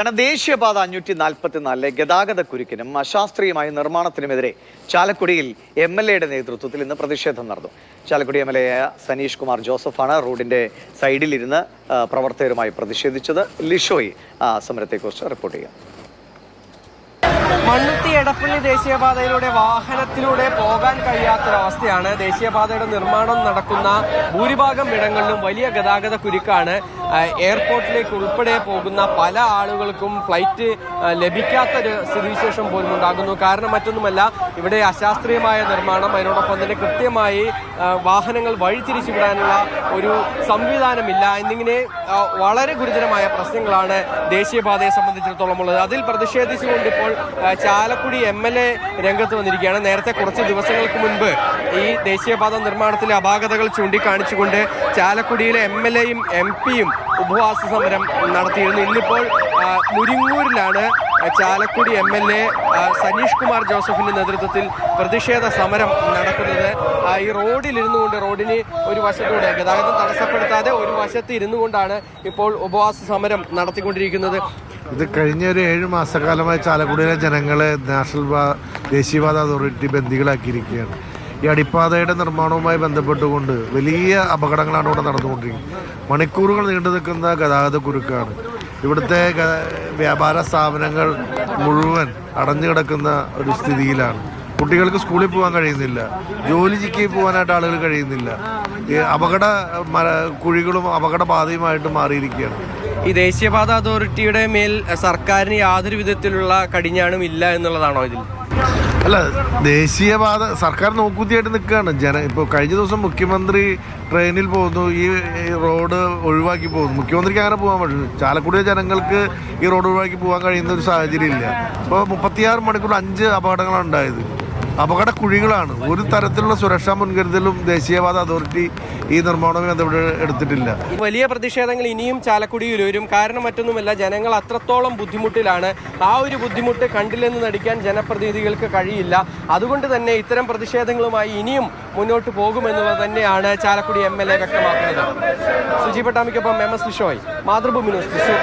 ദേശീയപാത 544 ഗതാഗത കുരുക്കിനും അശാസ്ത്രീയമായ നിർമ്മാണത്തിനുമെതിരെ ചാലക്കുടിയിൽ MLAയുടെ നേതൃത്വത്തിൽ ഇന്ന് പ്രതിഷേധം നടന്നു. ചാലക്കുടി MLA സനീഷ് കുമാർ ജോസഫാണ് റോഡിന്റെ സൈഡിലിരുന്ന് പ്രവർത്തകരുമായി പ്രതിഷേധിച്ചത്. ലിഷോയ് സമരത്തെക്കുറിച്ച് റിപ്പോർട്ട് ചെയ്യാം. മണ്ണുത്തി എടപ്പള്ളി ദേശീയപാതയിലൂടെ വാഹനത്തിലൂടെ പോകാൻ കഴിയാത്തൊരവസ്ഥയാണ്. ദേശീയപാതയുടെ നിർമ്മാണം നടക്കുന്ന ഭൂരിഭാഗം ഇടങ്ങളിലും വലിയ ഗതാഗത കുരുക്കാണ്. എയർപോർട്ടിലേക്ക് ഉൾപ്പെടെ പോകുന്ന പല ആളുകൾക്കും ഫ്ലൈറ്റ് ലഭിക്കാത്തൊരു സ്ഥിതിവിശേഷം പോലും ഉണ്ടാകുന്നു. കാരണം മറ്റൊന്നുമല്ല, ഇവിടെ അശാസ്ത്രീയമായ നിർമ്മാണം, അതിനോടൊപ്പം തന്നെ കൃത്യമായി വാഹനങ്ങൾ വഴിതിരിച്ചുവിടാനുള്ള ഒരു സംവിധാനമില്ല എന്നിങ്ങനെ വളരെ ഗുരുതരമായ പ്രശ്നങ്ങളാണ് ദേശീയപാതയെ സംബന്ധിച്ചിടത്തോളം ഉള്ളത്. അതിൽ പ്രതിഷേധിച്ചുകൊണ്ട് ഇപ്പോൾ ചാലക്കുടി MLA രംഗത്ത് വന്നിരിക്കുകയാണ്. നേരത്തെ കുറച്ച് ദിവസങ്ങൾക്ക് മുൻപ് ഈ ദേശീയപാത നിർമ്മാണത്തിലെ അപാകതകൾ ചൂണ്ടിക്കാണിച്ചുകൊണ്ട് ചാലക്കുടിയിലെ MLAയും MPയും ഉപവാസ സമരം നടത്തിയിരുന്നു. ഇന്നിപ്പോൾ മുരിങ്ങൂരിലാണ് ചാലക്കുടി MLA സനീഷ് കുമാർ ജോസഫിന്റെ നേതൃത്വത്തിൽ പ്രതിഷേധ സമരം നടക്കുന്നത്. ഈ റോഡിലിരുന്നു കൊണ്ട്, റോഡിന് ഒരു വശത്തൂടെ ഗതാഗതം തടസ്സപ്പെടുത്താതെ ഒരു വശത്ത് ഇരുന്നു കൊണ്ടാണ് ഇപ്പോൾ ഉപവാസ സമരം നടത്തിക്കൊണ്ടിരിക്കുന്നത്. ഇത് കഴിഞ്ഞ ഒരു 7 മാസക്കാലമായി ചാലക്കുടിയിലെ ജനങ്ങളെ ദേശീയപാത അതോറിറ്റി ബന്ദികളാക്കിയിരിക്കുകയാണ്. ഈ അടിപ്പാതയുടെ നിർമ്മാണവുമായി ബന്ധപ്പെട്ടുകൊണ്ട് വലിയ അപകടങ്ങളാണ് ഇവിടെ നടന്നുകൊണ്ടിരിക്കുന്നത്. മണിക്കൂറുകൾ നീണ്ടു നിൽക്കുന്ന ഗതാഗത കുരുക്കാണ്. ഇവിടുത്തെ വ്യാപാര സ്ഥാപനങ്ങൾ മുഴുവൻ അടഞ്ഞു കിടക്കുന്ന ഒരു സ്ഥിതിയിലാണ്. കുട്ടികൾക്ക് സ്കൂളിൽ പോകാൻ കഴിയുന്നില്ല, ജോലിക്ക് പോകാനായിട്ട് ആളുകൾ കഴിയുന്നില്ല. അപകട കുഴികളും അപകടബാധയുമായിട്ട് മാറിയിരിക്കുകയാണ്. ഈ ദേശീയപാത അതോറിറ്റിയുടെ മേൽ സർക്കാരിന് യാതൊരു വിധത്തിലുള്ള കടിഞ്ഞാണും ഇല്ല എന്നുള്ളതാണോ ഇതിൽ? അല്ല, ദേശീയപാത സർക്കാർ നോക്കുകുത്തിയായിട്ട് നിൽക്കുകയാണ്. ഇപ്പോൾ കഴിഞ്ഞ ദിവസം മുഖ്യമന്ത്രി ട്രെയിനിൽ പോകുന്നു, ഈ റോഡ് ഒഴിവാക്കി പോകുന്നു. മുഖ്യമന്ത്രിക്ക് അങ്ങനെ പോകാൻ പറ്റും. ചാലക്കുടിയിലെ ജനങ്ങൾക്ക് ഈ റോഡ് ഒഴിവാക്കി പോകാൻ കഴിയുന്ന ഒരു സാഹചര്യം ഇല്ല. ഇപ്പോൾ 36 മണിക്കൂർ 5 അപകടങ്ങളാണ് ഉണ്ടായത്. അപകട കുഴികളാണ്. ഒരു തരത്തിലുള്ള സുരക്ഷാ മുൻകരുതലും ദേശീയപാത അതോറിറ്റി ഈ നിർമ്മാണവുമായി ബന്ധപ്പെട്ട് എടുത്തിട്ടില്ല. വലിയ പ്രതിഷേധങ്ങൾ ഇനിയും ചാലക്കുടിയിൽ വരും. കാരണം മറ്റൊന്നുമല്ല, ജനങ്ങൾ അത്രത്തോളം ബുദ്ധിമുട്ടിലാണ്. ആ ഒരു ബുദ്ധിമുട്ട് കണ്ടില്ലെന്ന് നടിക്കാൻ ജനപ്രതിനിധികൾക്ക് കഴിയില്ല. അതുകൊണ്ട് തന്നെ ഇത്തരം പ്രതിഷേധങ്ങളുമായി ഇനിയും മുന്നോട്ട് പോകുമെന്നുള്ളത് തന്നെയാണ് ചാലക്കുടി MLA വ്യക്തമാക്കുന്നത്. സുജി പട്ടാമിക്കൊപ്പം MS ലിഷോയ്, മാതൃഭൂമി ന്യൂസ്, തൃശൂർ.